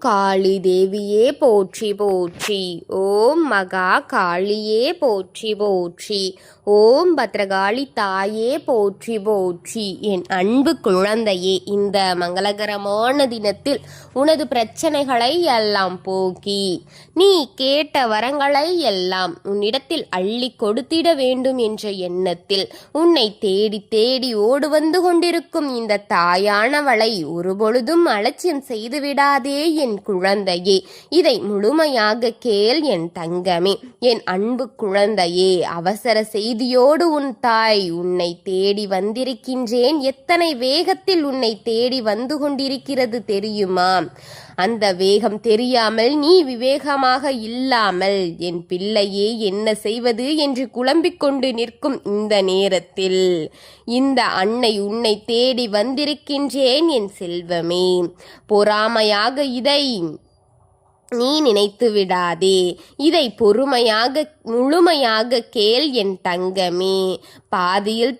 காளி தேவியே போற்றி போற்றி. ஓம் மகா காளியே போற்றி போற்றி. ஓம் பத்ரகாளி தாயே போற்றி போற்றி. என் அன்பு குழந்தையே, இந்த மங்களகரமான தினத்தில் உனது பிரச்சனைகளை எல்லாம் போக்கி நீ கேட்ட வரங்களை எல்லாம் உன்னிடத்தில் அள்ளி கொடுத்திட வேண்டும் என்ற எண்ணத்தில் உன்னை தேடி தேடி ஓடு வந்து கொண்டிருக்கும் இந்த தாயானவளை ஒருபொழுதும் அலட்சியம் செய்துவிடாதே என் குழந்தையே. இதை முழுமையாக கேள் என் தங்கமே, என் அன்பு குழந்தையே. அவசர செய்தியோடு உன் தாய் உன்னை தேடி வந்திருக்கின்றேன். எத்தனை வேகத்தில் உன்னை தேடி வந்து கொண்டிருக்கிறது தெரியுமா? அந்த வேகம் தெரியாமல் நீ விவேகமாக இல்லாமல் என் பிள்ளையே என்ன செய்வது என்று குழம்பிக் கொண்டு நிற்கும் இந்த நேரத்தில் இந்த அன்னை உன்னை தேடி வந்திருக்கின்றேன் என் செல்வமே. பொறாமையாக இதை நீ நினைத்து விடாதே. இதை பொறுமையாக முழுமையாக கேள் என் தங்கமே. பாதியில்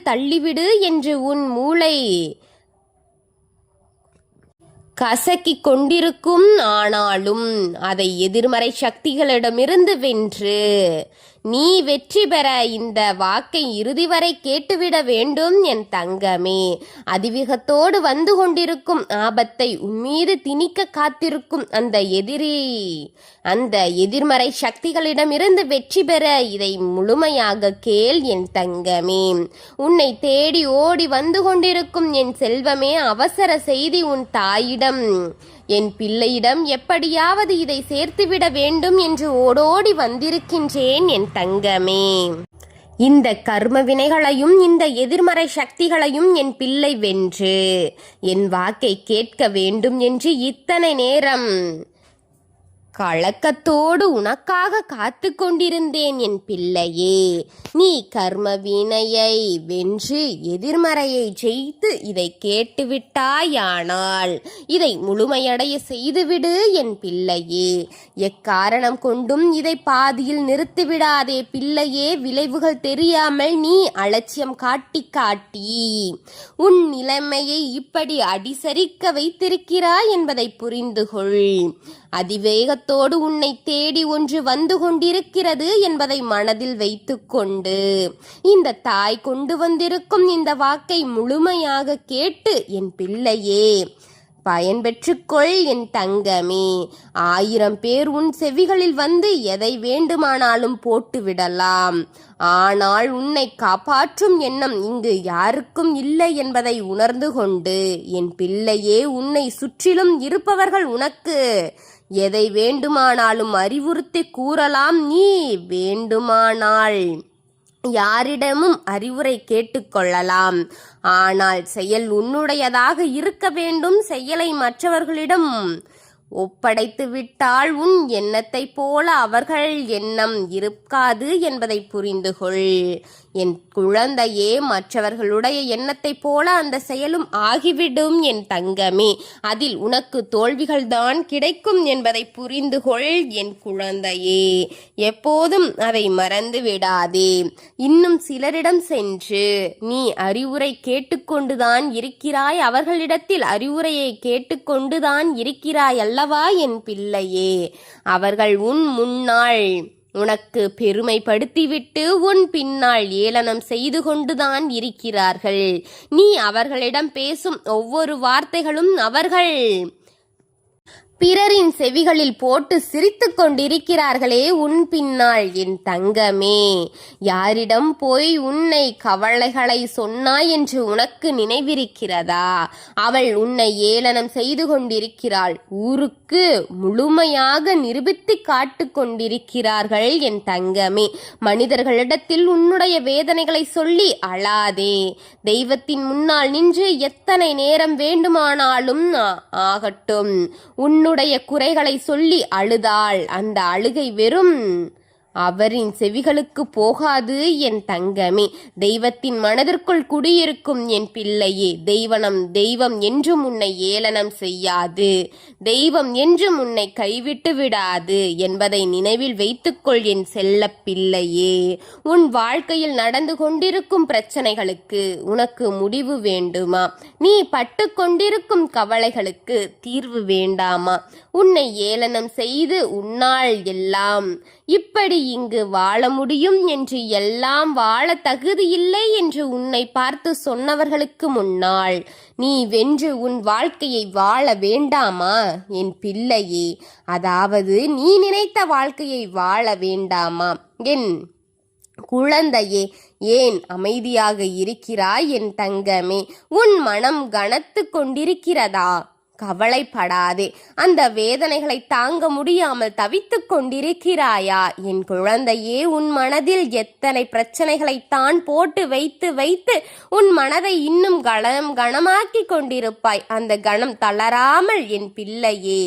தள்ளிவிடு என்று உன் மூளை கசக்கிக் கொண்டிருக்கும். ஆனாலும் அதை எதிர்மறை சக்திகளிடமிருந்து வென்று நீ வெற்றி பெற இந்த வாக்கை இறுதி வரை கேட்டுவிட வேண்டும் என் தங்கமே. அதிவேகத்தோடு வந்து கொண்டிருக்கும் ஆபத்தை உன்மீது திணிக்க காத்திருக்கும் அந்த எதிர்மறை சக்திகளிடமிருந்து வெற்றி பெற இதை முழுமையாக கேள் என் தங்கமே. உன்னை தேடி ஓடி வந்து கொண்டிருக்கும் என் செல்வமே, அவசர செய்தி உன் தாயிடம் என் பிள்ளையிடம் எப்படியாவது இதை சேர்த்துவிட வேண்டும் என்று ஓடோடி வந்திருக்கின்றேன் என் தங்கமே. இந்த கர்ம வினைகளையும் இந்த எதிர்மறை சக்திகளையும் என் பிள்ளை வென்று என் வாக்கை கேட்க வேண்டும் என்று இத்தனை நேரம் கலக்கத்தோடு உனக்காக காத்து கொண்டிருந்தேன் என் பிள்ளையே. நீ கர்ம வினையை வென்று எதிர்மறையை ஜெயித்து இதை கேட்டுவிட்டாயானால் இதை முழுமையடைய செய்துவிடு என் பிள்ளையே. எக்காரணம் கொண்டும் இதை பாதியில் நிறுத்திவிடாதே பிள்ளையே. விளைவுகள் தெரியாமல் நீ அலட்சியம் காட்டி உன் நிலைமையை இப்படி அடிசரிக்க வைத்திருக்கிறாய் என்பதை புரிந்து கொள். அதிவேகத்தோடு உன்னை தேடி ஒன்று வந்து கொண்டிருக்கிறது என்பதை மனதில் வைத்துக்கொண்டு இந்த தாய் கொண்டு வந்திருக்கும் இந்த வாக்கை முழுமையாக கேட்டு என் பிள்ளையே பயன்பெற்றுக்கொள் என் தங்கமே. 1000 பேர் உன் செவிகளில் வந்து எதை வேண்டுமானாலும் போட்டு விடலாம். ஆனால் உன்னை காப்பாற்றும் எண்ணம் இங்கு யாருக்கும் இல்லை என்பதை உணர்ந்து கொண்டு என் பிள்ளையே, உன்னை சுற்றிலும் இருப்பவர்கள் உனக்கு எதை வேண்டுமானாலும் அறிவுறுத்தி கூறலாம். நீ வேண்டுமானால் யாரிடமும் அறிவுரை கேட்டுக்கொள்ளலாம். ஆனால் செயல் உன்னுடையதாக இருக்க வேண்டும். செயலை மற்றவர்களிடம் ஒப்படைத்து விட்டால் உன் எண்ணத்தை போல அவர்கள் எண்ணம் இருக்காது என்பதை புரிந்து கொள் என் குழந்தையே. மற்றவர்களுடைய எண்ணத்தை போல அந்த செயலும் ஆகிவிடும் என் தங்கமே. அதில் உனக்கு தோல்விகள்தான் கிடைக்கும் என்பதை புரிந்து கொள் என் குழந்தையே. எப்போதும் அதை மறந்து விடாதே. இன்னும் சிலரிடம் சென்று நீ அறிவுரை கேட்டுக்கொண்டுதான் இருக்கிறாய். அவர்களிடத்தில் அறிவுரையை கேட்டுக்கொண்டுதான் இருக்கிறாய் அல்லவா என் பிள்ளையே. அவர்கள் உன் முன்னாள் உனக்கு பெருமைப்படுத்திவிட்டு உன் பின்னால் ஏளனம் செய்து கொண்டுதான் இருக்கிறார்கள். நீ அவர்களிடம் பேசும் ஒவ்வொரு வார்த்தைகளும் அவர்கள் பிறரின் செவிகளில் போட்டு சிரித்து கொண்டிருக்கிறார்களே உன் பின்னால் என் தங்கமே. யாரிடம் போய் உன்னை கவலைகளை சொன்னாய் என்று உனக்கு நினைவிருக்கிறதா? அவள் உன்னை ஏளனம் செய்து கொண்டிருக்கிறாள். ஊருக்கு முழுமையாக நிரூபித்து காட்டு கொண்டிருக்கிறார்கள் என் தங்கமே. மனிதர்களிடத்தில் உன்னுடைய வேதனைகளை சொல்லி அழாதே. தெய்வத்தின் முன்னால் நின்று எத்தனை நேரம் வேண்டுமானாலும் ஆகட்டும் உன்னுடைய குறைகளை சொல்லி அழுதாள். அந்த அழுகை வெறும் அவரின் செவிகளுக்கு போகாது என் தங்கமே. தெய்வத்தின் மனதிற்குள் குடியிருக்கும் என் பிள்ளையே. தெய்வம் என்றும் உன்னை ஏளனம் செய்யாது. தெய்வம் என்றும் உன்னை கைவிட்டு விடாது என்பதை நினைவில் வைத்துக்கொள் என் செல்ல பிள்ளையே. உன் வாழ்க்கையில் நடந்து கொண்டிருக்கும் பிரச்சனைகளுக்கு உனக்கு முடிவு வேண்டுமா? நீ பட்டு கொண்டிருக்கும் கவலைகளுக்கு தீர்வு வேண்டாமா? உன்னை ஏளனம் செய்து உன்னால் எல்லாம் இப்படி இங்கு வாழ முடியும் என்று, எல்லாம் வாழ தகுதியில்லை என்று உன்னை பார்த்து சொன்னவர்களுக்கு முன்னால் நீ வென்று உன் வாழ்க்கையை வாழ வேண்டாமா என் பிள்ளையே? அதாவது நீ நினைத்த வாழ்க்கையை வாழ வேண்டாமா என் குழந்தையே? ஏன் அமைதியாக இருக்கிறாய் என் தங்கமே? உன் மனம் கனத்து கொண்டிருக்கிறதா? கவலைப்படாதே. அந்த வேதனைகளை தாங்க முடியாமல் தவித்துக் கொண்டிருக்கிறாயா என் குழந்தையே? உன் மனதில் எத்தனை பிரச்சனைகளைத்தான் போட்டு வைத்து வைத்து உன் மனதை இன்னும் கனமாக்கி கொண்டிருப்பாய். அந்த கணம் தளராமல் என் பிள்ளையே.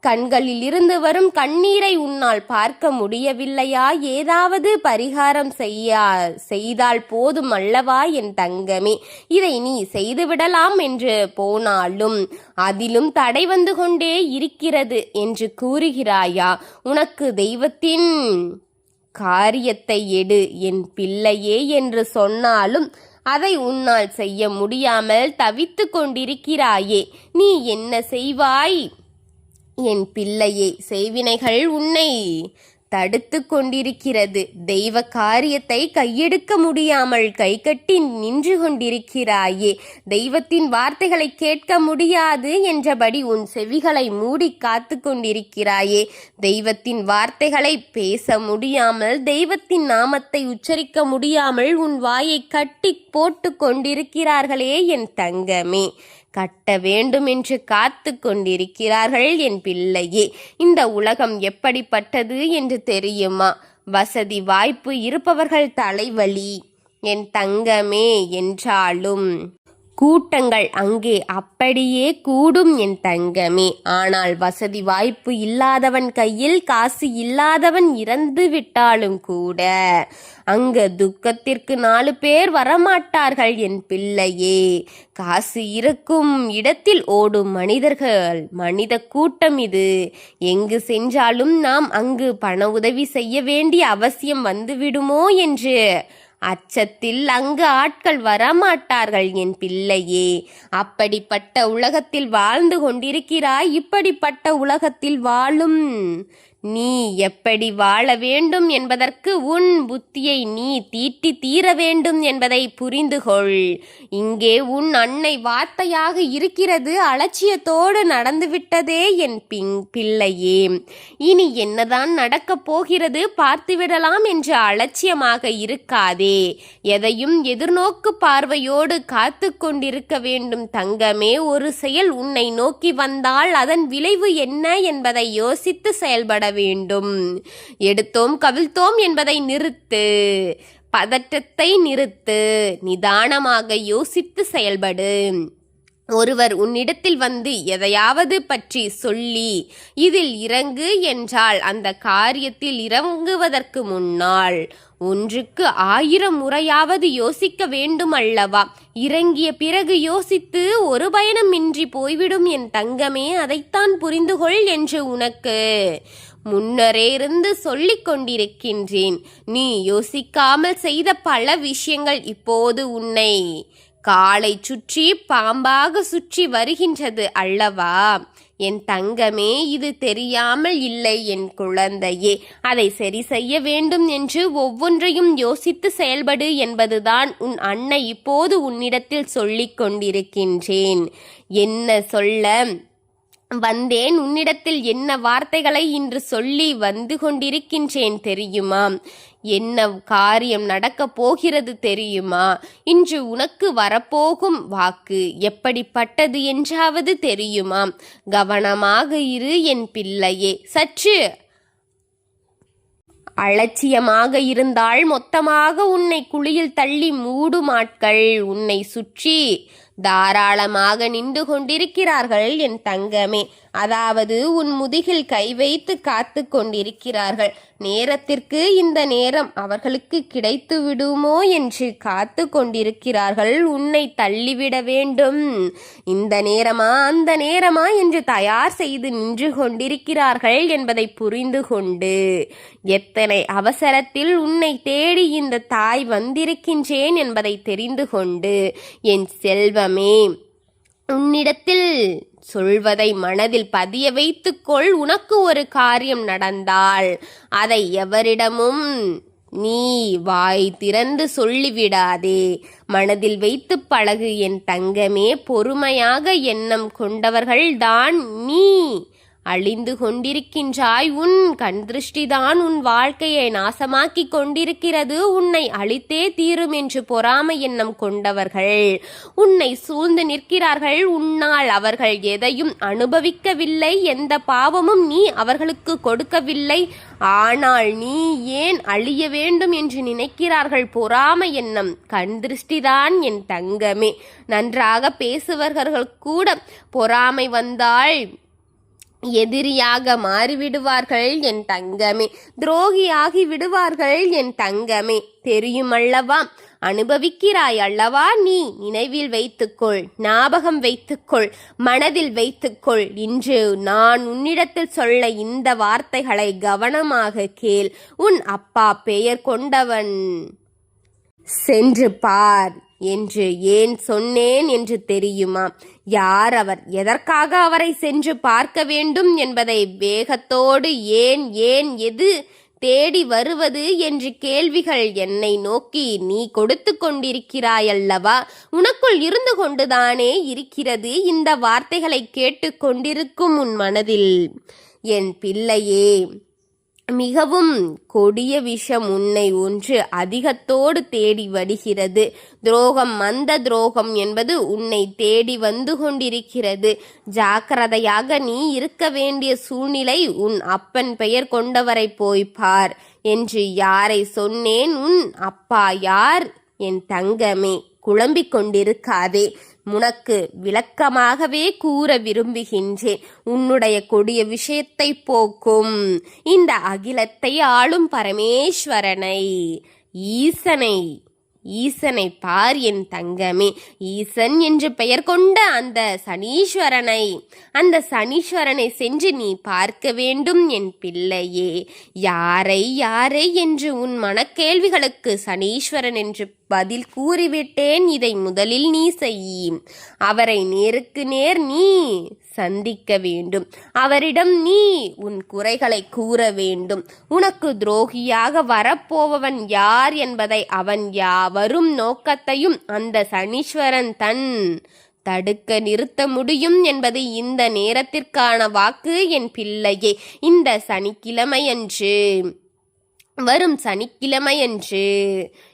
கண்களில் இருந்து வரும் கண்ணீரை உன்னால் பார்க்க முடியவில்லையா? ஏதாவது பரிகாரம் செய்தால் போதும் அல்லவா என் தங்கமே? இதை நீ செய்துவிடலாம் என்று போனாலும் அதிலும் தடை வந்து கொண்டே இருக்கிறது என்று கூறுகிறாயா? உனக்கு தெய்வத்தின் காரியத்தை எடு என் பிள்ளையே என்று சொன்னாலும் அதை உன்னால் செய்ய முடியாமல் தவித்து கொண்டிருக்கிறாயே. நீ என்ன செய்வாய் என் பிள்ளையே? செய்வினைகள் உன்னை தடுத்து கொண்டிருக்கிறது. தெய்வ காரியத்தை கையெடுக்க முடியாமல் கைகட்டி நின்று கொண்டிருக்கிறாயே. தெய்வத்தின் வார்த்தைகளை கேட்க முடியாது என்றபடி உன் செவிகளை மூடி காத்து கொண்டிருக்கிறாயே. தெய்வத்தின் வார்த்தைகளை பேச முடியாமல், தெய்வத்தின் நாமத்தை உச்சரிக்க முடியாமல் உன் வாயை கட்டி போட்டு கொண்டிருக்கிறார்களே என் தங்கமே. கட்ட வேண்டும் என்று காத்து கொண்டிருக்கிறார்கள் என் பிள்ளையே. இந்த உலகம் எப்படிப்பட்டது என்று தெரியுமா? வசதி வாய்ப்பு இருப்பவர்கள் தலைவலி என் தங்கமே. என்றாலும் கூட்டங்கள் அங்கே அப்படியே கூடும் என் தங்கமே. ஆனால் வசதி வாய்ப்பு இல்லாதவன் கையில் காசு இல்லாதவன் இறந்து விட்டாலும் கூட அங்கு துக்கத்திற்கு 4 பேர் வரமாட்டார்கள் என் பிள்ளையே. காசு இருக்கும் இடத்தில் ஓடும் மனித கூட்டம் இது. எங்கு சென்றாலும் நாம் அங்கு பண உதவி செய்ய வேண்டிய அவசியம் வந்துவிடுமோ என்று அச்சத்தில் அங்கு ஆட்கள் வரமாட்டார்கள் என் பிள்ளையே. அப்படிப்பட்ட உலகத்தில் வாழ்ந்து கொண்டிருக்கிறாய். இப்படிப்பட்ட உலகத்தில் வாழும் நீ எப்படி வாழ வேண்டும் என்பதற்கு உன் புத்தியை நீ தீட்டி தீர வேண்டும் என்பதை புரிந்து கொள். இங்கே உன் அன்னை வார்த்தையாக இருக்கிறது. அலட்சியத்தோடு நடந்துவிட்டதே என் பிள்ளையே. இனி என்னதான் நடக்கப் போகிறது பார்த்துவிடலாம் என்று அலட்சியமாக இருக்காதே. எதையும் எதிர்நோக்கு பார்வையோடு காத்து கொண்டிருக்க வேண்டும் தங்கமே. ஒரு செயல் உன்னை நோக்கி வந்தால் அதன் விளைவு என்ன என்பதை யோசித்து செயல்பட வேண்டும். எடுத்தோம் கவிழ்த்தோம் என்பதை நிறுத்து. பதற்றத்தை நிறுத்து. நிதானமாக யோசித்து செயல்படு. ஒருவர் உன்னிடத்தில் வந்து எதையாவது பற்றி சொல்லி இதில் இறங்கு என்றால் அந்த காரியத்தில் இறங்குவதற்கு முன்னால் 1க்கு 1000 முறையாவது யோசிக்க வேண்டும் அல்லவா? இறங்கிய பிறகு யோசித்து ஒரு பயனுமின்றி போய்விடும் என் தங்கமே. அதைத்தான் புரிந்துகொள் என்று உனக்கு முன்னரே இருந்து சொல்லிக் கொண்டிருக்கின்றேன். நீ யோசிக்காமல் செய்த பல விஷயங்கள் இப்போது உன்னை காலை சுற்றி பாம்பாக சுற்றி வருகின்றது அல்லவா என் தங்கமே? இது தெரியாமல் இல்லை என் குழந்தையே. அதை சரி செய்ய வேண்டும் என்று ஒவ்வொன்றையும் யோசித்து செயல்படு என்பதுதான் உன் அன்னை இப்போது உன்னிடத்தில் சொல்லிக் கொண்டிருக்கின்றேன். என்ன சொல்ல வந்தேன், உன்னிடத்தில் என்ன வார்த்தைகளை இன்று சொல்லி வந்து கொண்டிருக்கின்றேன் தெரியுமா? என்ன காரியம் நடக்கப் போகிறது தெரியுமா? இன்று உனக்கு வரப்போகும் வாக்கு எப்படிப்பட்டது என்றாவது தெரியுமா? கவனமாக இரு என் பிள்ளையே. சற்று அலட்சியமாக இருந்தால் மொத்தமாக உன்னை குழியில் தள்ளி மூடும் ஆட்கள் உன்னை சுற்றி தாராளமாக நின்று கொண்டிருக்கிறார்கள் என் தங்கமே. அதாவது உன் முதுகில் கை வைத்து காத்து கொண்டிருக்கிறார்கள். நேரத்திற்கு இந்த நேரம் அவர்களுக்கு கிடைத்து விடுமோ என்று காத்து கொண்டிருக்கிறார்கள். உன்னை தள்ளிவிட வேண்டும், இந்த நேரமா அந்த நேரமா என்று தயார் செய்து நின்று கொண்டிருக்கிறார்கள் என்பதை புரிந்து கொண்டு, எத்தனை அவசரத்தில் உன்னை தேடி இந்த தாய் வந்திருக்கின்றேன் என்பதை தெரிந்து கொண்டு, என் செல்வமே, உன்னிடத்தில் சொல்வதை மனதில் பதிய வைத்துக்கொள். உனக்கு ஒரு காரியம் நடந்தால் அதை எவரிடமும் நீ வாய் திறந்து சொல்லிவிடாதே. மனதில் வைத்து பழகு என் தங்கமே. பொறுமையாக எண்ணம் கொண்டவர்கள்தான் நீ. அழிந்து கொண்டிருக்கின்றாய். உன் கண் திருஷ்டிதான் உன் வாழ்க்கையை நாசமாக்கி கொண்டிருக்கிறது. உன்னை அழித்தே தீரும் என்று பொறாமை எண்ணம் கொண்டவர்கள் உன்னை சூழ்ந்து நிற்கிறார்கள். உன்னால் அவர்கள் எதையும் அனுபவிக்கவில்லை, எந்த பாவமும் நீ அவர்களுக்கு கொடுக்கவில்லை. ஆனால் நீ ஏன் அழிய வேண்டும் என்று நினைக்கிறார்கள்? பொறாமை எண்ணம், கண் திருஷ்டிதான் என் தங்கமே. நன்றாக பேசுபவர்கள் கூட பொறாமை வந்தால் எதிரியாக மாறிவிடுவார்கள் என் தங்கமே. துரோகியாகி விடுவார்கள் என் தங்கமே. தெரியுமல்லவா? அனுபவிக்கிறாய் அல்லவா? நீ நினைவில் வைத்துக்கொள், ஞாபகம் வைத்துக்கொள், மனதில் வைத்துக்கொள். இன்று நான் உன்னிடத்தில் சொல்ல இந்த வார்த்தைகளை கவனமாக கேள். உன் அப்பா பெயர் கொண்டவன் சென்று பார் என்று ஏன் சொன்னேன் என்று தெரியுமா? யார் அவர், எதற்காக அவரை சென்று பார்க்க வேண்டும் என்பதை வேகத்தோடு ஏன் ஏன் எது தேடி வருவது என்று கேள்விகள் என்னை நோக்கி நீ கொடுத்து கொண்டிருக்கிறாயல்லவா? உனக்குள் இருந்து கொண்டுதானே இருக்கிறது. இந்த வார்த்தைகளை கேட்டு கொண்டிருக்கும் உன் மனதில் என் பிள்ளையே, மிகவும் கொடிய விஷம் உன்னை ஒன்று அதிகத்தோடு தேடி வருகிறது. துரோகம், மந்த துரோகம் என்பது உன்னை தேடி வந்து கொண்டிருக்கிறது. ஜாக்கிரதையாக நீ இருக்க வேண்டிய சூழ்நிலை. உன் அப்பன் பெயர் கொண்டவரை போய் பார் என்று யாரை சொன்னேன்? உன் அப்பா யார் என் தங்கமே? குழம்பிக் கொண்டிருக்காதே. உனக்கு விளக்கமாகவே கூற விரும்புகின்றேன். உன்னுடைய கொடிய விஷயத்தை போக்கும் இந்த அகிலத்தை ஆளும் பரமேஸ்வரனை, ஈசனை பார் என் தங்கமே. ஈசன் என்று பெயர் கொண்ட அந்த சனீஸ்வரனை சென்று நீ பார்க்க வேண்டும் என் பிள்ளையே. யாரை என்று உன் மனக்கேள்விகளுக்கு சனீஸ்வரன் என்று பதில் கூறிவிட்டேன். இதை முதலில் நீ செய். அவரை நேருக்கு நேர் நீ சந்திக்க வேண்டும். அவரிடம் நீ உன் குறைகளை கூற வேண்டும். உனக்கு துரோகியாக வரப்போபவன் யார் என்பதை, அவன் வரும் நோக்கத்தையும் அந்த சனீஸ்வரன் தடுக்க நிறுத்த முடியும் என்பது இந்த நேரத்திற்கான வாக்கு என் பிள்ளையே. இந்த வரும் சனிக்கிழமையன்று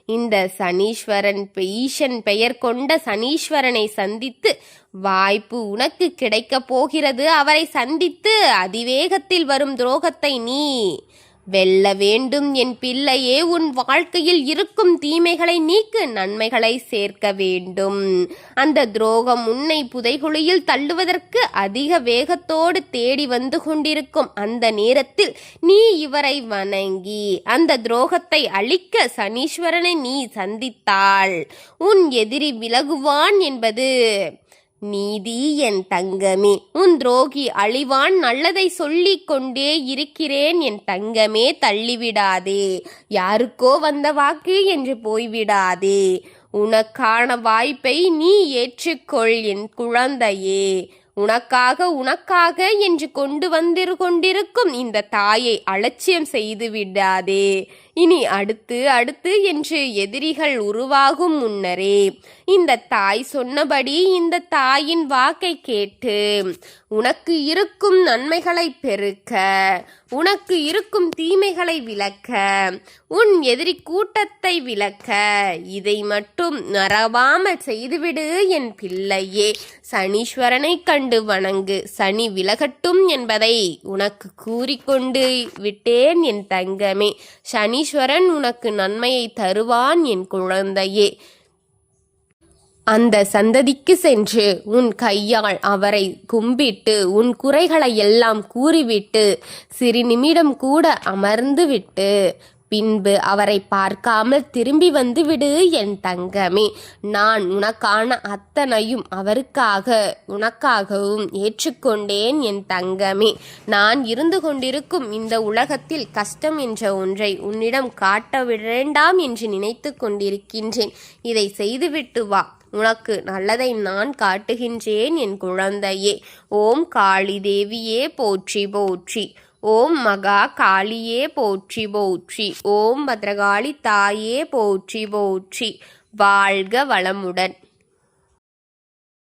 இந்த சனீஸ்வரன், ஈசன் பெயர் கொண்ட சனீஸ்வரனை சந்தித்து வாய்ப்பு உனக்கு கிடைக்கப் போகிறது. அவரை சந்தித்து அதிவேகத்தில் வரும் துரோகத்தை நீ வெல்ல வேண்டும் என் பிள்ளையே. உன் வாழ்க்கையில் இருக்கும் தீமைகளை நீக்கு, நன்மைகளை சேர்க்க வேண்டும். அந்த துரோகம் உன்னை புதைகுழியில் தள்ளுவதற்கு அதிக வேகத்தோடு தேடி வந்து கொண்டிருக்கும் அந்த நேரத்தில் நீ இவரை வணங்கி அந்த துரோகத்தை அழிக்க சனீஸ்வரனை நீ சந்தித்தால் உன் எதிரி விலகுவான் என்பது நீதி என் தங்கமே. உன் துரோகி அழிவான். நல்லதை சொல்லிக் கொண்டே இருக்கிறேன் என் தங்கமே. தள்ளிவிடாதே. யாருக்கோ வந்த வாக்கு என்று போய்விடாதே. உனக்கான வாய்ப்பை நீ ஏற்றுக்கொள் என் குழந்தையே. உனக்காக என்று கொண்டிருக்கும் இந்த தாயை அலட்சியம் செய்து விடாதே. இனி அடுத்து என்று எதிரிகள் உருவாகும் முன்னரே இந்த தாய் சொன்னபடி இந்த தாயின் வாக்கை கேட்டு உனக்கு இருக்கும் நன்மைகளை பெருக்க, உனக்கு இருக்கும் தீமைகளை விலக்க, உன் எதிரி கூட்டத்தை விலக்க இதை மட்டும் மறவாமல் செய்துவிடு என் பிள்ளையே. சனீஸ்வரனை கண்டு வணங்கு, சனி விலகட்டும் என்பதை உனக்கு கூறிக்கொண்டு விட்டேன் என் தங்கமே. சனீஸ்வரன் உனக்கு நன்மையை தருவான் என் குழந்தையே. அந்த சந்ததிக்கு சென்று உன் கையால் அவரை கும்பிட்டு உன் குறைகளை எல்லாம் கூறிவிட்டு சிறு நிமிடம் கூட அமர்ந்து விட்டு பின்பு அவரை பார்க்காமல் திரும்பி வந்து விடு என் தங்கமே. நான் உனக்கான அத்தனையும் உனக்காகவும் ஏற்றுக்கொண்டேன் என் தங்கமே. நான் இருந்து கொண்டிருக்கும் இந்த உலகத்தில் கஷ்டம் என்ற ஒன்றை உன்னிடம் காட்ட வேண்டாம் என்று நினைத்து கொண்டிருக்கின்றேன். இதை செய்துவிட்டு வா, உனக்கு நல்லதை நான் காட்டுகின்றேன் என் குழந்தையே. ஓம் காளி தேவியே போற்றி போற்றி. ஓம் மகா காளியே போற்றி போற்றி. ஓம் பத்ரகாளி தாயே போற்றி போற்றி. வாழ்க வளமுடன்.